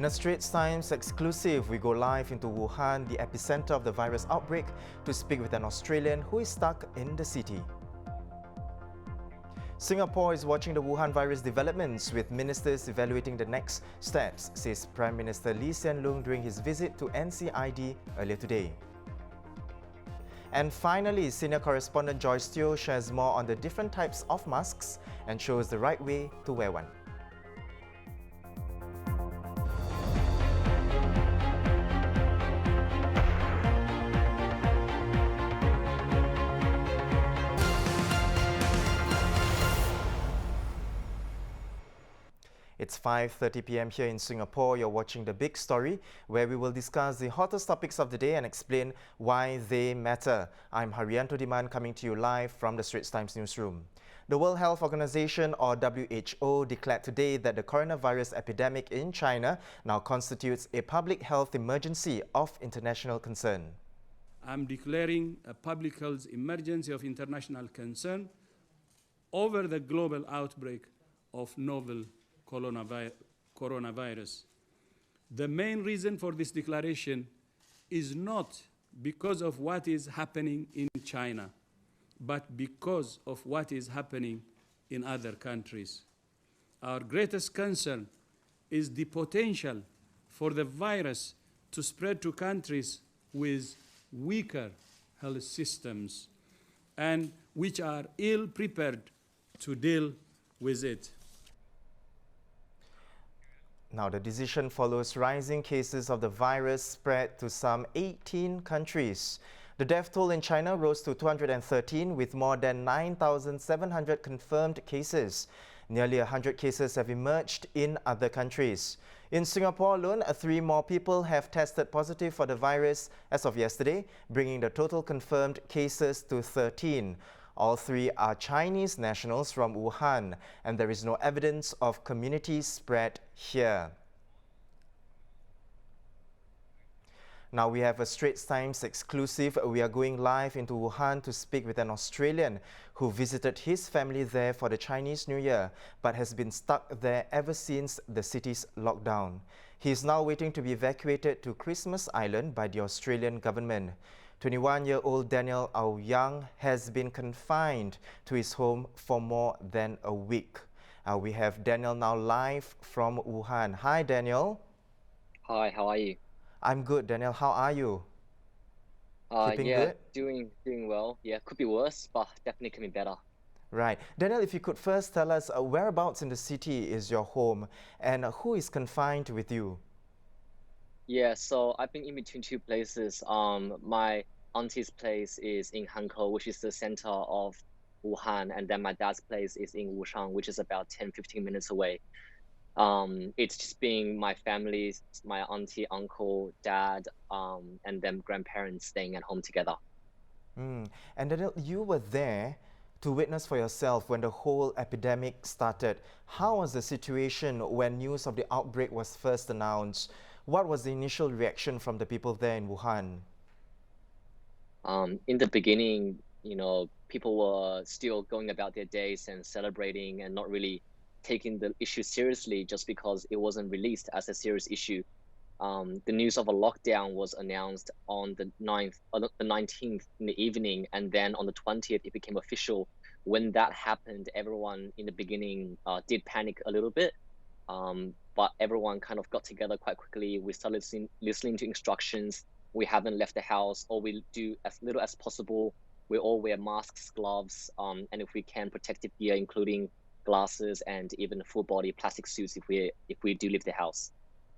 In a Straits Times exclusive, we go live into Wuhan, the epicenter of the virus outbreak, to speak with an Australian who is stuck in the city. Singapore is watching the Wuhan virus developments, with ministers evaluating the next steps, says Prime Minister Loong during his visit to NCID earlier today. And finally, senior correspondent Joyce Teo shares more on the different types of masks and shows the right way to wear one. It's 5:30 p.m. here in Singapore. You're watching The Big Story, where we will discuss the hottest topics of the day and explain why they matter. I'm Haryanto Diman, coming to you live from the Straits Times newsroom. The World Health Organization, or WHO, declared today that the coronavirus epidemic in China now constitutes a public health emergency of international concern. I'm declaring a public health emergency of international concern over the global outbreak of novel coronavirus. The main reason for this declaration is not because of what is happening in China, but because of what is happening in other countries. Our greatest concern is the potential for the virus to spread to countries with weaker health systems and which are ill prepared to deal with it. Now, the decision follows rising cases of the virus spread to some 18 countries. The death toll in China rose to 213, with more than 9,700 confirmed cases. Nearly 100 cases have emerged in other countries. In Singapore alone, 3 more people have tested positive for the virus as of yesterday, bringing the total confirmed cases to 13. All 3 are Chinese nationals from Wuhan, and there is no evidence of community spread here. Now we have a Straits Times exclusive. We are going live into Wuhan to speak with an Australian who visited his family there for the Chinese New Year, but has been stuck there ever since the city's lockdown. He is now waiting to be evacuated to Christmas Island by the Australian government. 21-year-old Daniel Aoyang has been confined to his home for more than a week. We have Daniel now live from Wuhan. Hi, Daniel. Hi, how are you? I'm good, Daniel. How are you? Keeping good? Doing well. Yeah, could be worse, but definitely can be better. Right. Daniel, if you could first tell us whereabouts in the city is your home and who is confined with you? Yeah, so I've been in between 2 places. My auntie's place is in Hankou, which is the center of Wuhan, and then my dad's place is in Wuhan, which is about 10-15 minutes away. It's just being my family, my auntie, uncle, dad, and then grandparents staying at home together. And Daniel, you were there to witness for yourself when the whole epidemic started. How was the situation when news of the outbreak was first announced? What was the initial reaction from the people there in Wuhan? In the beginning, people were still going about their days and celebrating and not really taking the issue seriously just because it wasn't released as a serious issue. The news of a lockdown was announced on the 19th in the evening, and then on the 20th it became official. When that happened, everyone in the beginning did panic a little bit, but everyone kind of got together quite quickly. We started listening to instructions. We haven't left the house, or we do as little as possible. We all wear masks, gloves, and if we can, protective gear, including glasses and even full body plastic suits if we do leave the house.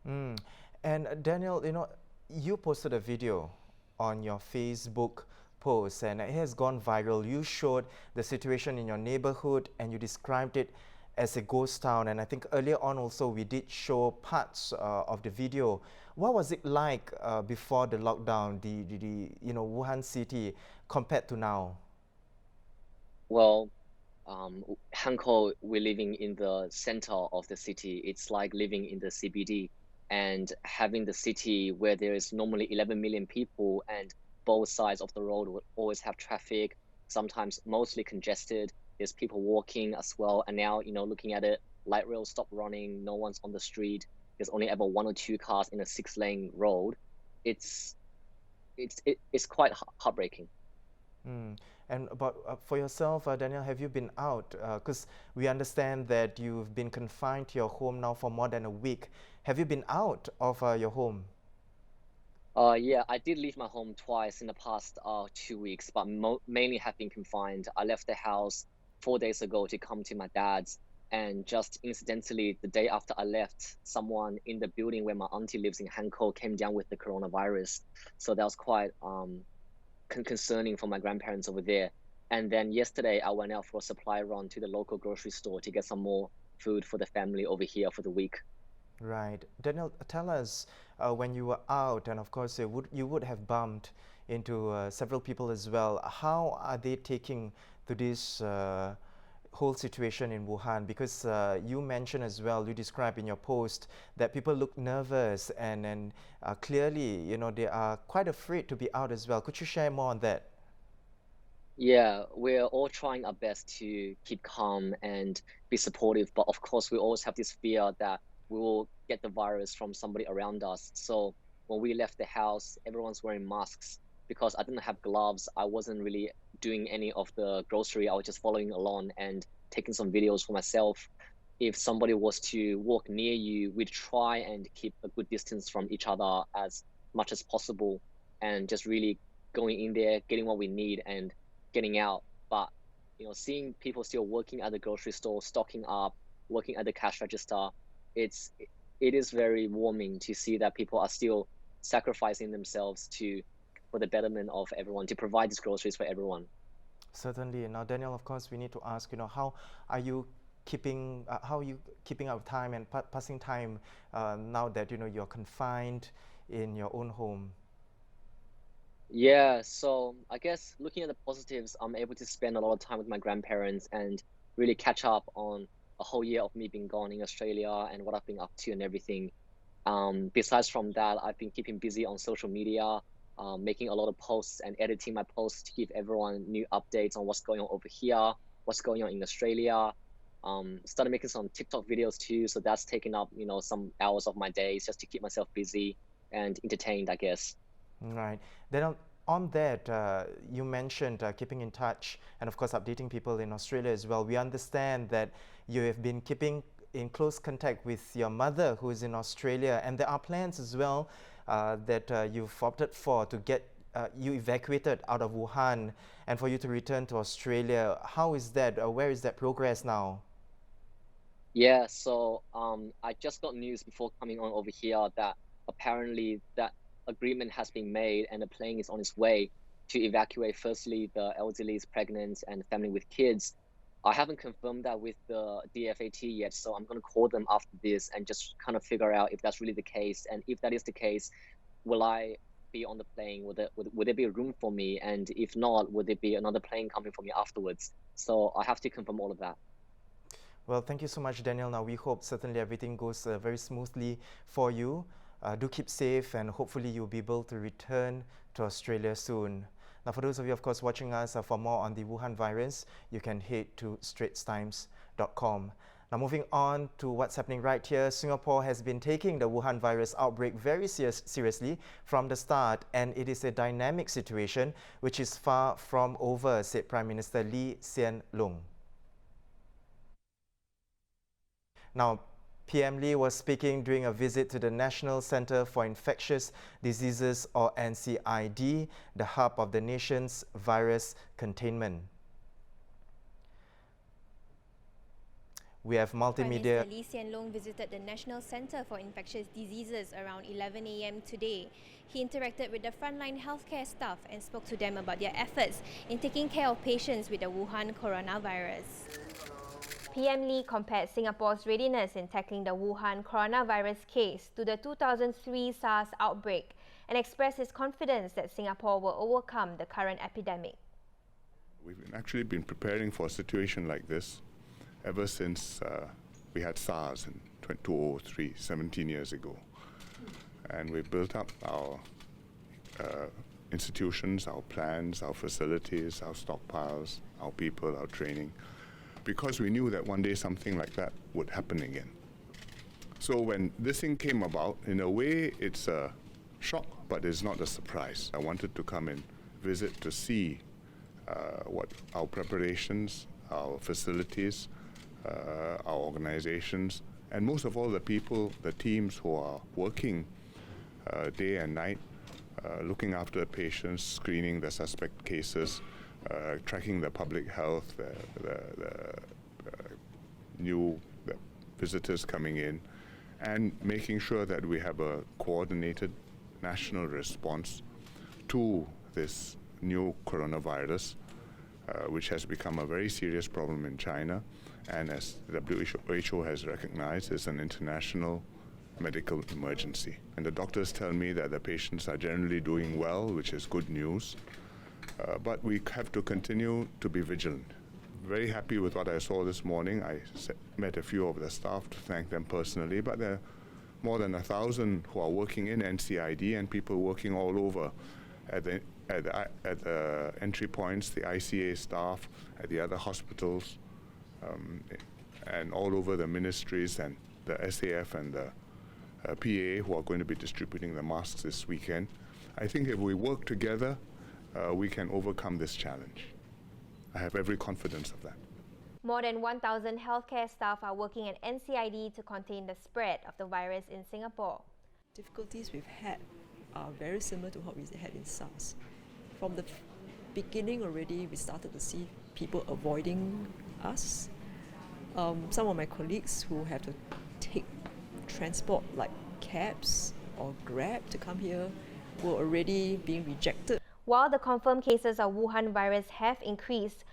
And Daniel, you posted a video on your Facebook post and it has gone viral. You showed the situation in your neighborhood and you described it as a ghost town, and I think earlier on also we did show parts of the video. What was it like before the lockdown, the Wuhan city, compared to now? Well, Hankou, we're living in the center of the city. It's like living in the CBD, and having the city where there is normally 11 million people and both sides of the road will always have traffic, sometimes mostly congested. There's people walking as well. And now, looking at it, light rail stopped running. No one's on the street. there's only ever 1 or 2 cars in a 6-lane road, it's quite heartbreaking. And for yourself, Daniel, have you been out? Because we understand that you've been confined to your home now for more than a week. Have you been out of your home? Yeah, I did leave my home twice in the past 2 weeks, but mainly have been confined. I left the house 4 days ago to come to my dad's, and just incidentally, the day after I left, someone in the building where my auntie lives in Hankou came down with the coronavirus. So that was quite concerning for my grandparents over there. And then yesterday, I went out for a supply run to the local grocery store to get some more food for the family over here for the week. Right. Daniel, tell us when you were out, and of course you would have bumped into several people as well. How are they taking to this whole situation in Wuhan? Because you mentioned as well, you described in your post that people look nervous and clearly, you know, they are quite afraid to be out as well. Could you share more on that? Yeah, we're all trying our best to keep calm and be supportive, but of course we always have this fear that we will get the virus from somebody around us. So when we left the house, everyone's wearing masks. Because I didn't have gloves, I wasn't really doing any of the grocery. I was just following along and taking some videos for myself. If somebody was to walk near you, we'd try and keep a good distance from each other as much as possible, and just really going in there, getting what we need and getting out. But you know, seeing people still working at the grocery store, stocking up, working at the cash register, it is very warming to see that people are still sacrificing themselves for the betterment of everyone, to provide these groceries for everyone. Certainly. Now, Daniel, of course, we need to ask, you know, how are you keeping up time and passing time now that, you know, you're confined in your own home? Yeah, so I guess looking at the positives, I'm able to spend a lot of time with my grandparents and really catch up on a whole year of me being gone in Australia and what I've been up to and everything. Besides from that, I've been keeping busy on social media, making a lot of posts and editing my posts to give everyone new updates on what's going on over here, what's going on in Australia. Started making some TikTok videos too, so that's taken up, you know, some hours of my days just to keep myself busy and entertained, I guess. Right. Then on that, you mentioned keeping in touch and, of course, updating people in Australia as well. We understand that you have been keeping in close contact with your mother who is in Australia, and there are plans as well that you've opted for to get you evacuated out of Wuhan and for you to return to Australia. How is that? Where is that progress now? Yeah, so I just got news before coming on over here that apparently that agreement has been made and the plane is on its way to evacuate firstly the elderly, pregnant, and family with kids. I haven't confirmed that with the DFAT yet, so I'm going to call them after this and just kind of figure out if that's really the case. And if that is the case, will I be on the plane? Would there be a room for me? And if not, would there be another plane coming for me afterwards? So I have to confirm all of that. Well, thank you so much, Daniel. Now, we hope certainly everything goes very smoothly for you. Do keep safe, and hopefully you'll be able to return to Australia soon. Now, for those of you, of course, watching us for more on the Wuhan virus, you can head to straitstimes.com. Now, moving on to what's happening right here, Singapore has been taking the Wuhan virus outbreak very seriously from the start, and it is a dynamic situation which is far from over, said Prime Minister Hsien Loong. Now, PM Lee was speaking during a visit to the National Center for Infectious Diseases, or NCID, the hub of the nation's virus containment. We have multimedia. Prime Minister Hsien Loong visited the National Center for Infectious Diseases around 11 a.m. today. He interacted with the frontline healthcare staff and spoke to them about their efforts in taking care of patients with the Wuhan coronavirus. PM Lee compared Singapore's readiness in tackling the Wuhan coronavirus case to the 2003 SARS outbreak and expressed his confidence that Singapore will overcome the current epidemic. We've actually been preparing for a situation like this ever since we had SARS in 2003, 17 years ago. And we built up our institutions, our plans, our facilities, our stockpiles, our people, our training, because we knew that one day something like that would happen again. So when this thing came about, in a way, it's a shock, but it's not a surprise. I wanted to come and visit to see what our preparations, our facilities, our organizations, and most of all the people, the teams who are working day and night, looking after the patients, screening the suspect cases, tracking the public health, the new visitors coming in, and making sure that we have a coordinated national response to this new coronavirus, which has become a very serious problem in China, and as the WHO has recognized, is an international medical emergency. And the doctors tell me that the patients are generally doing well, which is good news, but we have to continue to be vigilant. Very happy with what I saw this morning. I met a few of the staff to thank them personally, but there are more than 1,000 who are working in NCID and people working all over at the entry points, the ICA staff, at the other hospitals, and all over the ministries and the SAF and the PA who are going to be distributing the masks this weekend. I think if we work together, we can overcome this challenge. I have every confidence of that. More than 1,000 healthcare staff are working at NCID to contain the spread of the virus in Singapore. Difficulties we've had are very similar to what we had in SARS. From the beginning already, we started to see people avoiding us. Some of my colleagues who have to take transport like cabs or Grab to come here were already being rejected. While the confirmed cases of Wuhan virus have increased,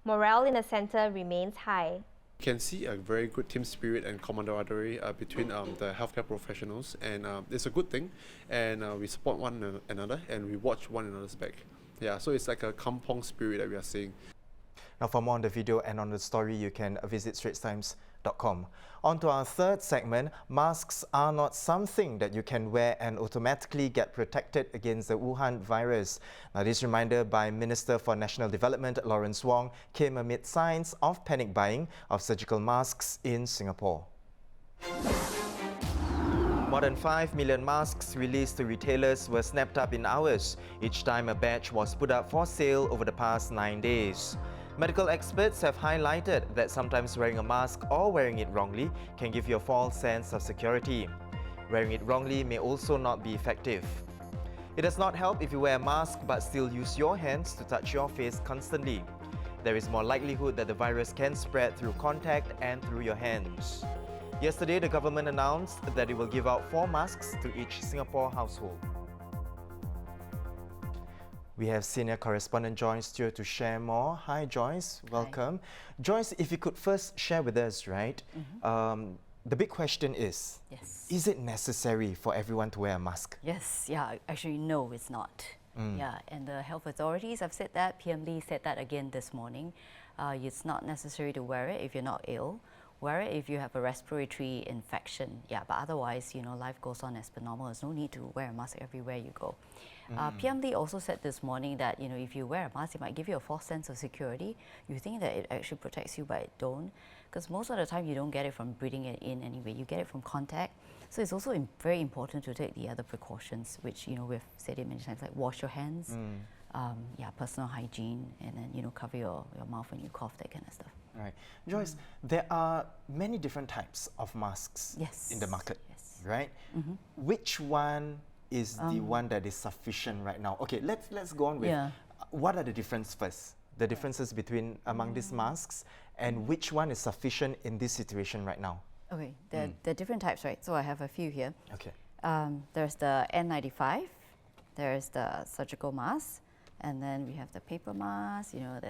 morale in the centre remains high. You can see a very good team spirit and camaraderie between the healthcare professionals, and it's a good thing, and we support one another and we watch one another's back. Yeah, so it's like a kampong spirit that we are seeing. Now, for more on the video and on the story, you can visit straitstimes.com. On to our third segment, masks are not something that you can wear and automatically get protected against the Wuhan virus. Now, this reminder by Minister for National Development, Lawrence Wong, came amid signs of panic buying of surgical masks in Singapore. More than 5 million masks released to retailers were snapped up in hours, each time a batch was put up for sale over the past 9 days. Medical experts have highlighted that sometimes wearing a mask or wearing it wrongly can give you a false sense of security. Wearing it wrongly may also not be effective. It does not help if you wear a mask but still use your hands to touch your face constantly. There is more likelihood that the virus can spread through contact and through your hands. Yesterday, the government announced that it will give out 4 masks to each Singapore household. We have senior correspondent Joyce Stewart to share more. Hi Joyce, welcome. Hi. Joyce, if you could first share with us, right, the big question is, is it necessary for everyone to wear a mask? Yes, yeah, actually no, it's not. Yeah, and the health authorities have said that, PM Lee said that again this morning. It's not necessary to wear it if you're not ill. Wear it if you have a respiratory infection. Yeah, but otherwise, you know, life goes on as per normal. There's no need to wear a mask everywhere you go. PM Lee also said this morning that, you know, if you wear a mask, it might give you a false sense of security. You think that it actually protects you, but it don't. Because most of the time, you don't get it from breathing it in anyway. You get it from contact. So it's also very important to take the other precautions, which, you know, we've said it many times, like wash your hands, yeah, personal hygiene, and then, you know, cover your mouth when you cough, that kind of stuff. Right. Joyce, there are many different types of masks in the market, right? Which one is the one that is sufficient right now? Okay, let's go on with what are the differences first? The differences between among these masks, and which one is sufficient in this situation right now? Okay, there are different types, right? So I have a few here. Okay. There's the N95, there's the surgical mask, and then we have the paper mask. You know,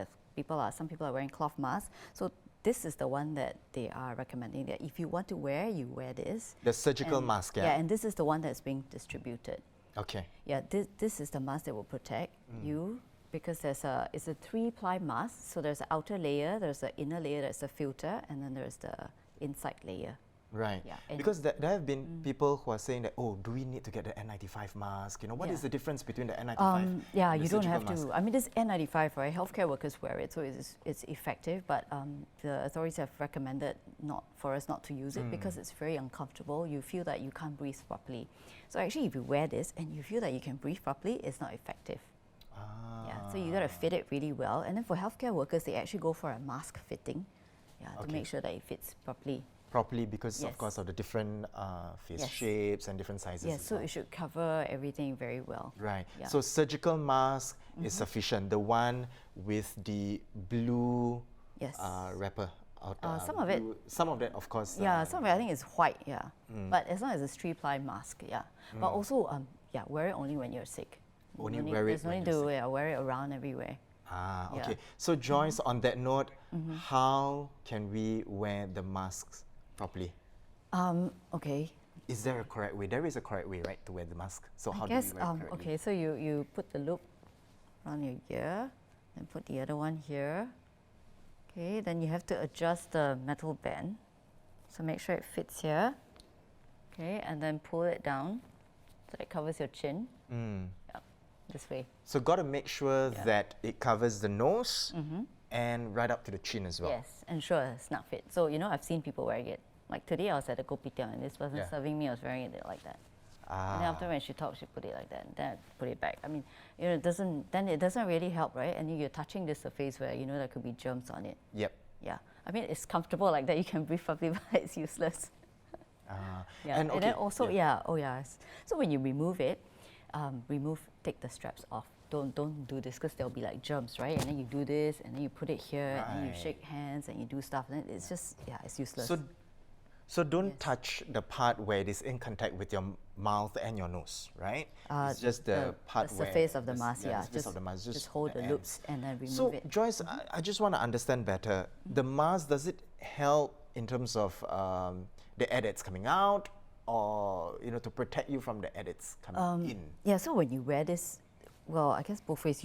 some people are wearing cloth masks. So this is the one that they are recommending, that if you want to wear, you wear this. The surgical mask, yeah, and this is the one that's being distributed. Okay. Yeah, this is the mask that will protect you, because it's a 3-ply mask. So there's an outer layer, there's an inner layer that's a filter, and then there's the inside layer. Right. Yeah, and Because there have been people who are saying that, oh, do we need to get the N95 mask? You know, what is the difference between the N95 yeah, and the you don't surgical have mask? to. I mean, this N95, right? Healthcare workers wear it, so it's effective. But the authorities have recommended for us not to use it because it's very uncomfortable. You feel that you can't breathe properly. So actually, if you wear this and you feel that you can breathe properly, it's not effective. Yeah, so you got to fit it really well. And then for healthcare workers, they actually go for a mask fitting, to make sure that it fits properly. Properly because, of course, of the different face shapes and different sizes. Yes, so it should cover everything very well. Right. Yeah. So surgical mask is sufficient. The one with the blue wrapper. Some of it. Some of that, of course. Yeah, some of it I think is white. Yeah, but as long as it's 3-ply mask. Yeah, but also wear it only when you're sick. Only wear it There's no need to wear it around everywhere. Ah, okay. So Joyce, on that note, how can we wear the masks properly? Okay. Is there a correct way? There is a correct way, right, to wear the mask. So how I guess, do we wear it correctly? okay, so you put the loop around your ear, and put the other one here. Okay, then you have to adjust the metal band. So make sure it fits here. Okay, and then pull it down so it covers your chin. Yeah, this way. So got to make sure that it covers the nose and right up to the chin as well. Yes, and sure, it's not fit. So, you know, I've seen people wearing it. Like today I was at a kopitiam and this person serving me was wearing it like that. And then after when she talked, she put it like that and then put it back. I mean, you know, it doesn't really help, right? And you're touching the surface where, you know, there could be germs on it. Yep. Yeah. I mean, it's comfortable like that. You can breathe properly, but it's useless. Yeah. And then also, so when you remove it, take the straps off. Don't do this because there'll be like germs, right? And then you do this, and then you put it here, and then you shake hands, and you do stuff, and it's just, it's useless. So don't touch the part where it is in contact with your mouth and your nose, right? It's just the part where... The surface of the mask, the surface of the mask. Just hold the loops and then remove so, it. So, Joyce, I just want to understand better. The mask, does it help in terms of the edits coming out, or, you know, to protect you from the edits coming in? Yeah, so when you wear this, well, I guess both ways.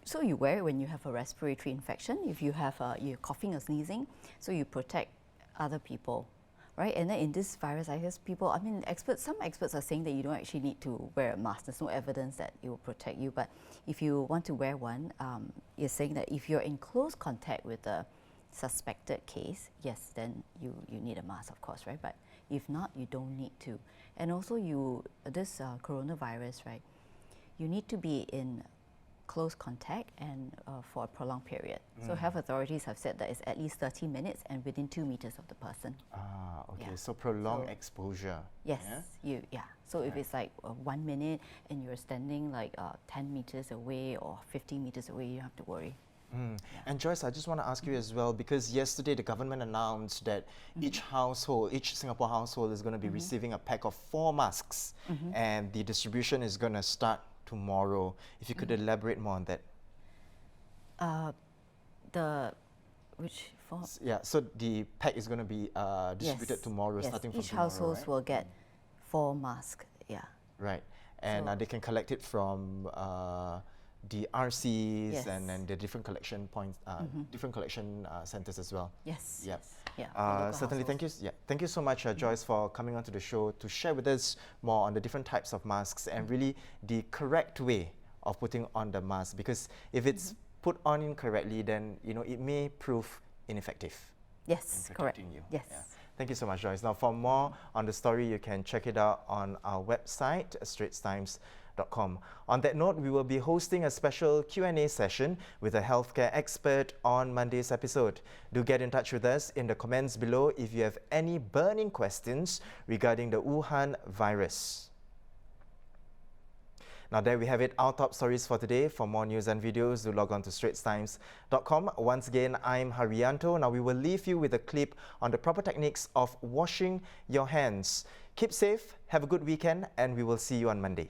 So you wear it when you have a respiratory infection, if you have you're coughing or sneezing, so you protect other people, right? And then in this virus, I guess some experts are saying that you don't actually need to wear a mask. There's no evidence that it will protect you. But if you want to wear one, you're saying that if you're in close contact with a suspected case, yes, then you need a mask, of course, right? But if not, you don't need to. And also this coronavirus, right? You need to be in close contact and for a prolonged period. So health authorities have said that it's at least 30 minutes and within 2 meters of the person. Okay, so prolonged exposure. Yes, So if it's like 1 minute and you're standing like 10 meters away or 15 meters away, you don't have to worry. And Joyce, I just want to ask you as well, because yesterday the government announced that each Singapore household is going to be receiving a pack of 4 masks, and the distribution is going to start tomorrow. If you could elaborate more on that. Which 4? Yeah, so the pack is going to be distributed tomorrow, starting from each tomorrow, household will get 4 masks. Right, and they can collect it from the RCs and then the different collection points, different collection centers as well. Yes. Yep. Yeah. Certainly, thank you. Yeah, thank you so much, Joyce, for coming onto the show to share with us more on the different types of masks and really the correct way of putting on the mask. Because if it's put on incorrectly, then it may prove ineffective. Yes, correct. You. Yes. Yeah. Thank you so much, Joyce. Now, for more on the story, you can check it out on our website, straitstimes.com. On that note, we will be hosting a special Q&A session with a healthcare expert on Monday's episode. Do get in touch with us in the comments below if you have any burning questions regarding the Wuhan virus. Now there we have it, our top stories for today. For more news and videos, do log on to straitstimes.com. Once again, I'm Haryanto. Now we will leave you with a clip on the proper techniques of washing your hands. Keep safe, have a good weekend, and we will see you on Monday.